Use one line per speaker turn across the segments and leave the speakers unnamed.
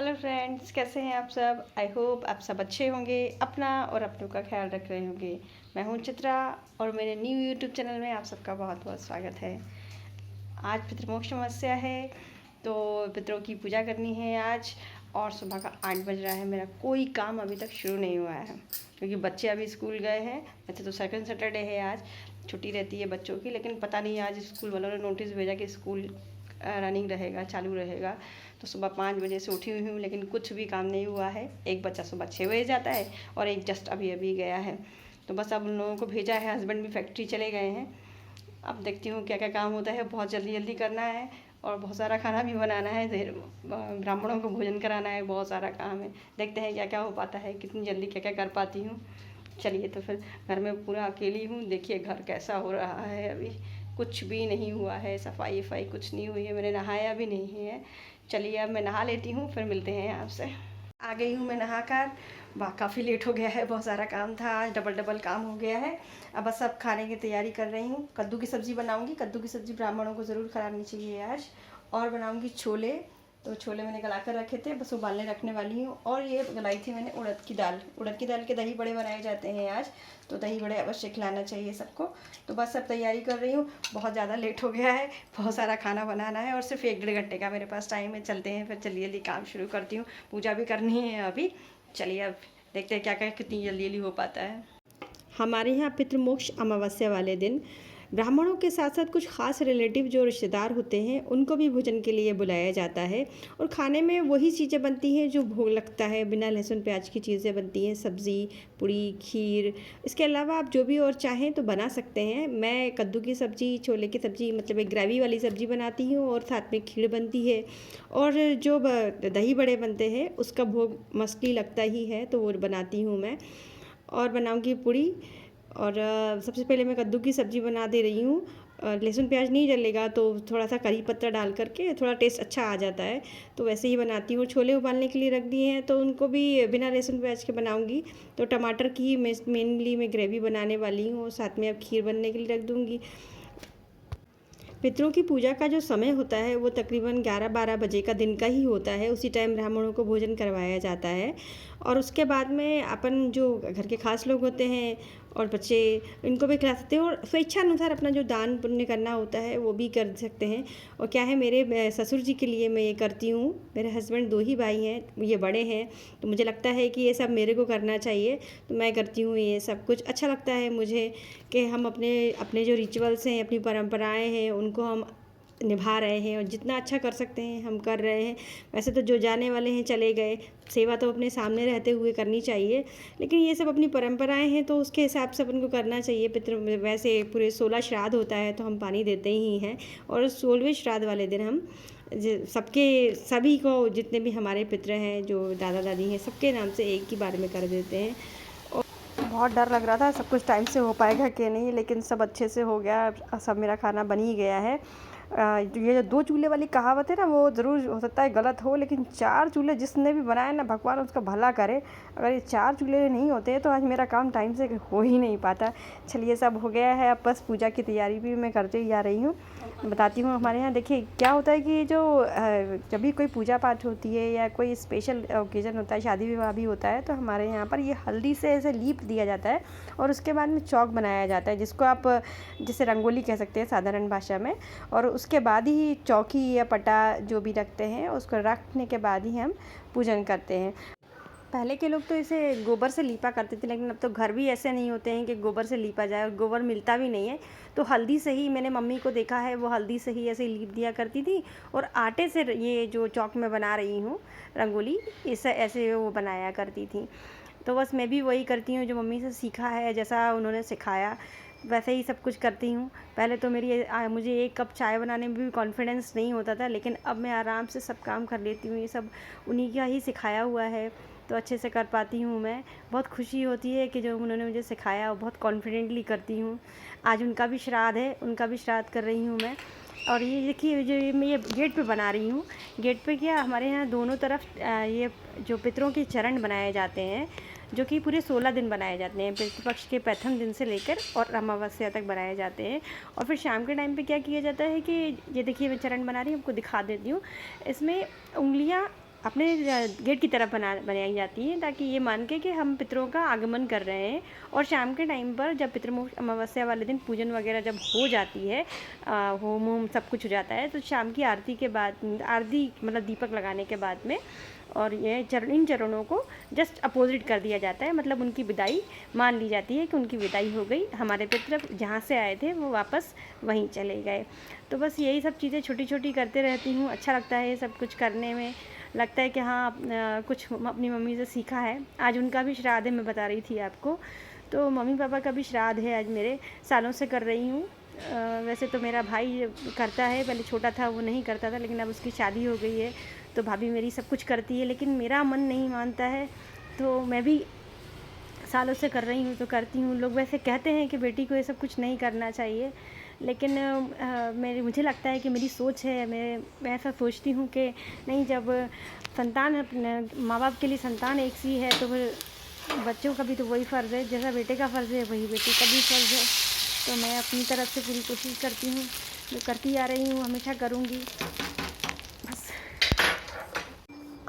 Hello friends, कैसे हैं आप सब। आई होप आप सब अच्छे होंगे, अपना और अपनों का ख्याल रख रहे होंगे। मैं हूं चित्रा और मेरे न्यू यूट्यूब चैनल में आप सबका बहुत बहुत स्वागत है। आज पितृमोक्ष अमावस्या है तो पितरों की पूजा करनी है आज। और सुबह का 8 बज रहा है, मेरा कोई काम अभी तक शुरू नहीं हुआ है क्योंकि बच्चे अभी स्कूल गए हैं। वैसे तो सेकंड सैटरडे है, आज छुट्टी रहती है बच्चों की, लेकिन पता नहीं आज स्कूल वालों ने नोटिस भेजा कि स्कूल रनिंग रहेगा, चालू रहेगा। तो सुबह 5 बजे से उठी हुई हूँ लेकिन कुछ भी काम नहीं हुआ है। एक बच्चा सुबह 6 बजे जाता है और एक जस्ट अभी अभी गया है। तो बस अब उन लोगों को भेजा है, हस्बैंड भी फैक्ट्री चले गए हैं। अब देखती हूँ क्या क्या काम होता है। बहुत जल्दी जल्दी करना है और बहुत सारा खाना भी बनाना है, ब्राह्मणों को भोजन कराना है, बहुत सारा काम है। देखते हैं क्या क्या हो पाता है, कितनी जल्दी क्या क्या कर पाती हूँ। चलिए, तो फिर घर में पूरा अकेली हूँ। देखिए घर कैसा हो रहा है, अभी कुछ भी नहीं हुआ है, सफाई वफाई कुछ नहीं हुई है, मैंने नहाया भी नहीं है। चलिए अब मैं नहा लेती हूँ, फिर मिलते हैं आपसे। आ गई हूँ मैं नहा कर। काफ़ी लेट हो गया है, बहुत सारा काम था, आज डबल डबल काम हो गया है। अब बस अब खाने की तैयारी कर रही हूँ। कद्दू की सब्ज़ी बनाऊँगी, कद्दू की सब्ज़ी ब्राह्मणों को ज़रूर खिलानी चाहिए आज। और बनाऊँगी छोले। तो छोले मैंने गला कर रखे थे, बस उबालने रखने वाली हूँ। और ये गलाई थी मैंने उड़द की दाल। उड़द की दाल के दही बड़े बनाए जाते हैं आज, तो दही बड़े अवश्य खिलाना चाहिए सबको। तो बस अब तैयारी कर रही हूँ, बहुत ज़्यादा लेट हो गया है, बहुत सारा खाना बनाना है और सिर्फ 1 डेढ़ घंटे का मेरे पास टाइम है। चलते हैं फिर, जल्दी जल्दी काम शुरू करती हूँ, पूजा भी करनी है अभी। चलिए अब देखते हैं क्या क्या कितनी जल्दी जल्दी हो पाता है। हमारे यहाँ पितृमोक्ष अमावस्या वाले दिन ब्राह्मणों के साथ साथ कुछ ख़ास रिलेटिव जो रिश्तेदार होते हैं उनको भी भोजन के लिए बुलाया जाता है। और खाने में वही चीज़ें बनती हैं जो भोग लगता है, बिना लहसुन प्याज की चीज़ें बनती हैं, सब्ज़ी, पूड़ी, खीर। इसके अलावा आप जो भी और चाहें तो बना सकते हैं। मैं कद्दू की सब्ज़ी, छोले की सब्ज़ी, मतलब एक ग्रेवी वाली सब्ज़ी बनाती हूँ और साथ में खीर बनती है। और जो दही बड़े बनते हैं उसका भोग मस्टली लगता ही है, तो वो बनाती हूँ मैं। और बनाऊँगी पूड़ी। और सबसे पहले मैं कद्दू की सब्ज़ी बना दे रही हूँ। लहसुन प्याज नहीं डलेगा तो थोड़ा सा करी पत्ता डाल करके थोड़ा टेस्ट अच्छा आ जाता है, तो वैसे ही बनाती हूँ। छोले उबालने के लिए रख दिए हैं तो उनको भी बिना लहसुन प्याज के बनाऊँगी। तो टमाटर की मेनली मैं ग्रेवी बनाने वाली हूँ और साथ में अब खीर बनने के लिए रख दूँगी। पितरों की पूजा का जो समय होता है वो तकरीबन 11-12 बजे का दिन का ही होता है। उसी टाइम ब्राह्मणों को भोजन करवाया जाता है। और उसके बाद में अपन जो घर के खास लोग होते हैं और बच्चे, इनको भी खिला सकते हैं। और स्वेच्छानुसार अपना जो दान पुण्य करना होता है वो भी कर सकते हैं। और क्या है, मेरे ससुर जी के लिए मैं ये करती हूँ। मेरे हस्बैंड 2 ही भाई हैं, ये बड़े हैं, तो मुझे लगता है कि ये सब मेरे को करना चाहिए, तो मैं करती हूँ ये सब कुछ। अच्छा लगता है मुझे कि हम अपने अपने जो रिचुअल्स हैं, अपनी परंपराएं हैं, उनको हम निभा रहे हैं और जितना अच्छा कर सकते हैं हम कर रहे हैं। वैसे तो जो जाने वाले हैं चले गए, सेवा तो अपने सामने रहते हुए करनी चाहिए, लेकिन ये सब अपनी परंपराएं हैं तो उसके हिसाब से अपन को करना चाहिए। पितृ वैसे पूरे 16 श्राद्ध होता है तो हम पानी देते ही हैं। और 16वें श्राद्ध वाले दिन हम सभी को, जितने भी हमारे पितृ हैं, जो दादा दादी हैं, सबके नाम से एक ही बार में कर देते हैं। बहुत डर लग रहा था सब कुछ टाइम से हो पाएगा कि नहीं, लेकिन सब अच्छे से हो गया। सब मेरा खाना बन ही गया है। ये जो 2 चूल्हे वाली कहावत है ना, वो ज़रूर हो सकता है गलत हो, लेकिन 4 चूल्हे जिसने भी बनाए ना, भगवान उसका भला करे। अगर ये 4 चूल्हे नहीं होते तो आज मेरा काम टाइम से हो ही नहीं पाता। चलिए, सब हो गया है, अब बस पूजा की तैयारी भी मैं करते ही जा रही हूँ। बताती हूँ हमारे यहाँ देखिए क्या होता है कि जो जब भी कोई पूजा पाठ होती है या कोई स्पेशल ओकेज़न होता है, शादी विवाह भी होता है, तो हमारे यहाँ पर ये हल्दी से ऐसे लीप दिया जाता है और उसके बाद में चौक बनाया जाता है, जिसको आप जैसे रंगोली कह सकते हैं साधारण भाषा में। और उसके बाद ही चौकी या पटा जो भी रखते हैं, उसको रखने के बाद ही हम पूजन करते हैं। पहले के लोग तो इसे गोबर से लीपा करते थे, लेकिन अब तो घर भी ऐसे नहीं होते हैं कि गोबर से लीपा जाए, और गोबर मिलता भी नहीं है। तो हल्दी से ही, मैंने मम्मी को देखा है, वो हल्दी से ही ऐसे लीप दिया करती थी। और आटे से ये जो चौक में बना रही हूँ रंगोली, इसे ऐसे वो बनाया करती थी। तो बस मैं भी वही करती हूँ जो मम्मी से सीखा है, जैसा उन्होंने सिखाया वैसे ही सब कुछ करती हूँ। पहले तो मुझे 1 कप चाय बनाने में भी कॉन्फिडेंस नहीं होता था, लेकिन अब मैं आराम से सब काम कर लेती हूँ। ये सब उन्हीं का ही सिखाया हुआ है, तो अच्छे से कर पाती हूँ मैं। बहुत खुशी होती है कि जो उन्होंने मुझे सिखाया वो बहुत कॉन्फिडेंटली करती हूँ। आज उनका भी श्राद्ध है, उनका भी श्राद्ध कर रही हूँ मैं। और ये देखिए, जो मैं ये गेट पे बना रही हूँ, गेट पे क्या हमारे यहाँ दोनों तरफ ये जो पितरों के चरण बनाए जाते हैं, जो कि पूरे 16 दिन बनाए जाते हैं। पितृपक्ष के प्रथम दिन से लेकर और अमावस्या तक बनाए जाते हैं। और फिर शाम के टाइम पे क्या किया जाता है कि ये देखिए, मैं चरण बना रही हूँ, आपको दिखा देती हूँ। इसमें उंगलियाँ अपने गेट की तरफ बनाई जाती है, ताकि ये मान के कि हम पितरों का आगमन कर रहे हैं। और शाम के टाइम पर जब पितृमोक्ष अमावस्या वाले दिन पूजन वगैरह जब हो जाती है, होम होम सब कुछ हो जाता है, तो शाम की आरती के बाद, आरती मतलब दीपक लगाने के बाद में, और ये इन चरणों को जस्ट अपोजिट कर दिया जाता है, मतलब उनकी विदाई मान ली जाती है कि उनकी विदाई हो गई। हमारे पितर जहाँ से आए थे वो वापस वहीं चले गए। तो बस यही सब चीज़ें छोटी छोटी करते रहती हूँ। अच्छा लगता है ये सब कुछ करने में, लगता है कि हाँ कुछ अपनी मम्मी से सीखा है। आज उनका भी श्राद्ध है, मैं बता रही थी आपको, तो मम्मी पापा का भी श्राद्ध है आज, मेरे सालों से कर रही हूँ। वैसे तो मेरा भाई करता है, पहले छोटा था वो नहीं करता था, लेकिन अब उसकी शादी हो गई है तो भाभी मेरी सब कुछ करती है, लेकिन मेरा मन नहीं मानता है, तो मैं भी सालों से कर रही हूँ तो करती हूँ। लोग वैसे कहते हैं कि बेटी को ये सब कुछ नहीं करना चाहिए, लेकिन मुझे लगता है कि मेरी सोच है, मैं ऐसा सोचती हूँ कि नहीं, जब संतान अपने माँ बाप के लिए संतान एक सी है, तो फिर बच्चों का भी तो वही फ़र्ज़ है, जैसा बेटे का फ़र्ज़ है वही बेटी का भी फ़र्ज़ है। तो मैं अपनी तरफ से पूरी कोशिश करती हूँ, जो करती आ रही हूँ, हमेशा करूँगी। बस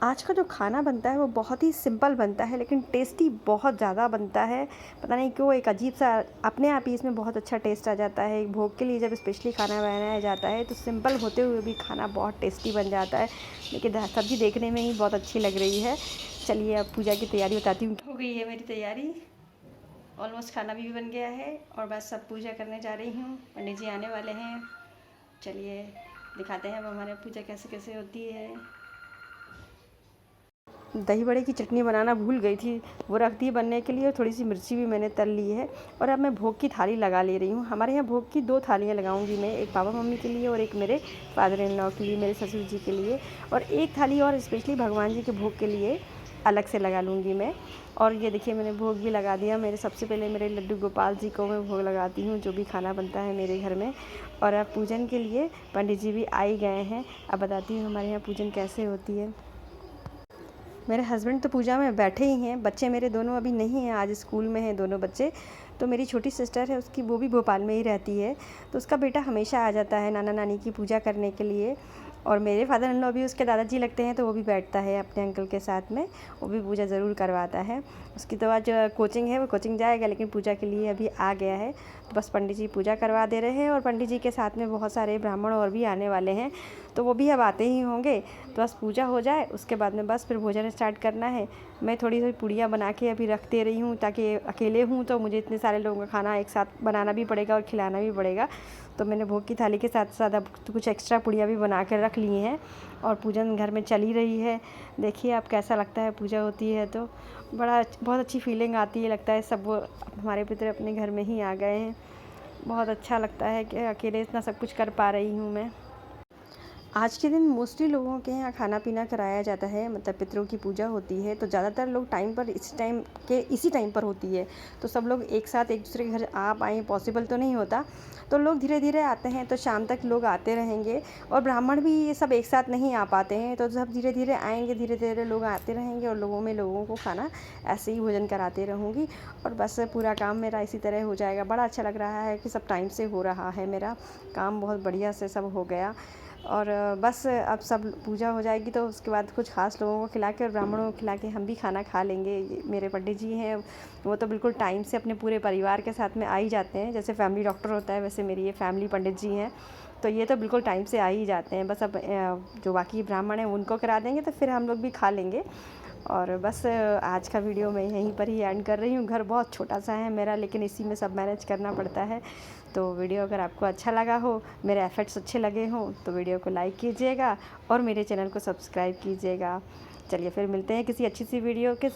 आज का जो खाना बनता है वो बहुत ही सिंपल बनता है, लेकिन टेस्टी बहुत ज़्यादा बनता है। पता नहीं क्यों, एक अजीब सा अपने आप ही इसमें बहुत अच्छा टेस्ट आ जाता है। एक भोग के लिए जब स्पेशली खाना बनाया जाता है तो सिंपल होते हुए भी खाना बहुत टेस्टी बन जाता है। लेकिन सब्ज़ी देखने में ही बहुत अच्छी लग रही है। चलिए अब पूजा की तैयारी बताती हूँ। हो गई है मेरी तैयारी, ऑलमोस्ट खाना भी बन गया है और बस अब पूजा करने जा रही हूँ। पंडित जी आने वाले हैं, चलिए दिखाते हैं अब हमारे पूजा कैसे कैसे होती है। दही बड़े की चटनी बनाना भूल गई थी, वो रख दी बनने के लिए, और थोड़ी सी मिर्ची भी मैंने तल ली है। और अब मैं भोग की थाली लगा ले रही हूँ। हमारे यहाँ भोग की 2 थालियाँ लगाऊंगी मैं, एक पापा मम्मी के लिए और एक मेरे फादर इन लॉ के लिए, मेरे ससुर जी के लिए, और एक थाली और स्पेशली भगवान जी के भोग के लिए अलग से लगा लूँगी मैं। और ये देखिए मैंने भोग भी लगा दिया। मेरे सबसे पहले मेरे लड्डू गोपाल जी को मैं भोग लगाती हूँ, जो भी खाना बनता है मेरे घर में। और अब पूजन के लिए पंडित जी भी आ ही गए हैं। अब बताती हूँ हमारे यहाँ पूजन कैसे होती है। मेरे हस्बैंड तो पूजा में बैठे ही हैं, बच्चे मेरे दोनों अभी नहीं हैं, आज स्कूल में हैं दोनों बच्चे। तो मेरी छोटी सिस्टर है उसकी, वो भी भोपाल में ही रहती है, तो उसका बेटा हमेशा आ जाता है नाना नानी की पूजा करने के लिए। और मेरे फादर इन लॉ भी उसके दादाजी लगते हैं, तो वो भी बैठता है अपने अंकल के साथ में, वो भी पूजा ज़रूर करवाता है। उसकी तो आज कोचिंग है, वो कोचिंग जाएगा, लेकिन पूजा के लिए अभी आ गया है। तो बस पंडित जी पूजा करवा दे रहे हैं, और पंडित जी के साथ में बहुत सारे ब्राह्मण और भी आने वाले हैं, तो वो भी अब आते ही होंगे। तो बस पूजा हो जाए उसके बाद में बस फिर भोजन स्टार्ट करना है। मैं थोड़ी सी पूड़ियाँ बना के अभी रख दे रही हूँ, ताकि अकेले हूँ तो मुझे इतने सारे लोगों का खाना एक साथ बनाना भी पड़ेगा और खिलाना भी पड़ेगा। तो मैंने भोग की थाली के साथ साथ अब कुछ एक्स्ट्रा पूड़ियाँ भी बना कर रख ली हैं, और पूजन घर में चल ही रही है। देखिए आप कैसा लगता है पूजा होती है तो बहुत अच्छी फीलिंग आती है, लगता है सब हमारे पितर अपने घर में ही आ गए हैं। बहुत अच्छा लगता है कि अकेले इतना सब कुछ कर पा रही हूँ मैं। आज के दिन मोस्टली लोगों के यहाँ खाना पीना कराया जाता है, मतलब पितरों की पूजा होती है, तो ज़्यादातर लोग टाइम पर इसी टाइम पर होती है, तो सब लोग एक साथ एक दूसरे के घर आ पाएँ पॉसिबल तो नहीं होता, तो लोग धीरे धीरे आते हैं, तो शाम तक लोग आते रहेंगे। और ब्राह्मण भी ये सब एक साथ नहीं आ पाते हैं, तो सब धीरे धीरे आएंगे, धीरे धीरे लोग आते रहेंगे, और लोगों को खाना ऐसे ही भोजन कराते रहूँगी। और बस पूरा काम मेरा इसी तरह हो जाएगा। बड़ा अच्छा लग रहा है कि सब टाइम से हो रहा है, मेरा काम बहुत बढ़िया से सब हो गया। और बस अब सब पूजा हो जाएगी तो उसके बाद कुछ ख़ास लोगों को खिला के और ब्राह्मणों को खिला के हम भी खाना खा लेंगे। मेरे पंडित जी हैं वो तो बिल्कुल टाइम से अपने पूरे परिवार के साथ में आ ही जाते हैं, जैसे फैमिली डॉक्टर होता है वैसे मेरी ये फैमिली पंडित जी हैं, तो ये तो बिल्कुल टाइम से आ ही जाते हैं। बस अब जो बाकी ब्राह्मण हैं उनको करा देंगे तो फिर हम लोग भी खा लेंगे। और बस आज का वीडियो मैं यहीं पर ही एंड कर रही हूँ। घर बहुत छोटा सा है मेरा, लेकिन इसी में सब मैनेज करना पड़ता है। तो वीडियो अगर आपको अच्छा लगा हो, मेरे एफर्ट्स अच्छे लगे हों, तो वीडियो को लाइक कीजिएगा और मेरे चैनल को सब्सक्राइब कीजिएगा। चलिए फिर मिलते हैं किसी अच्छी सी वीडियो के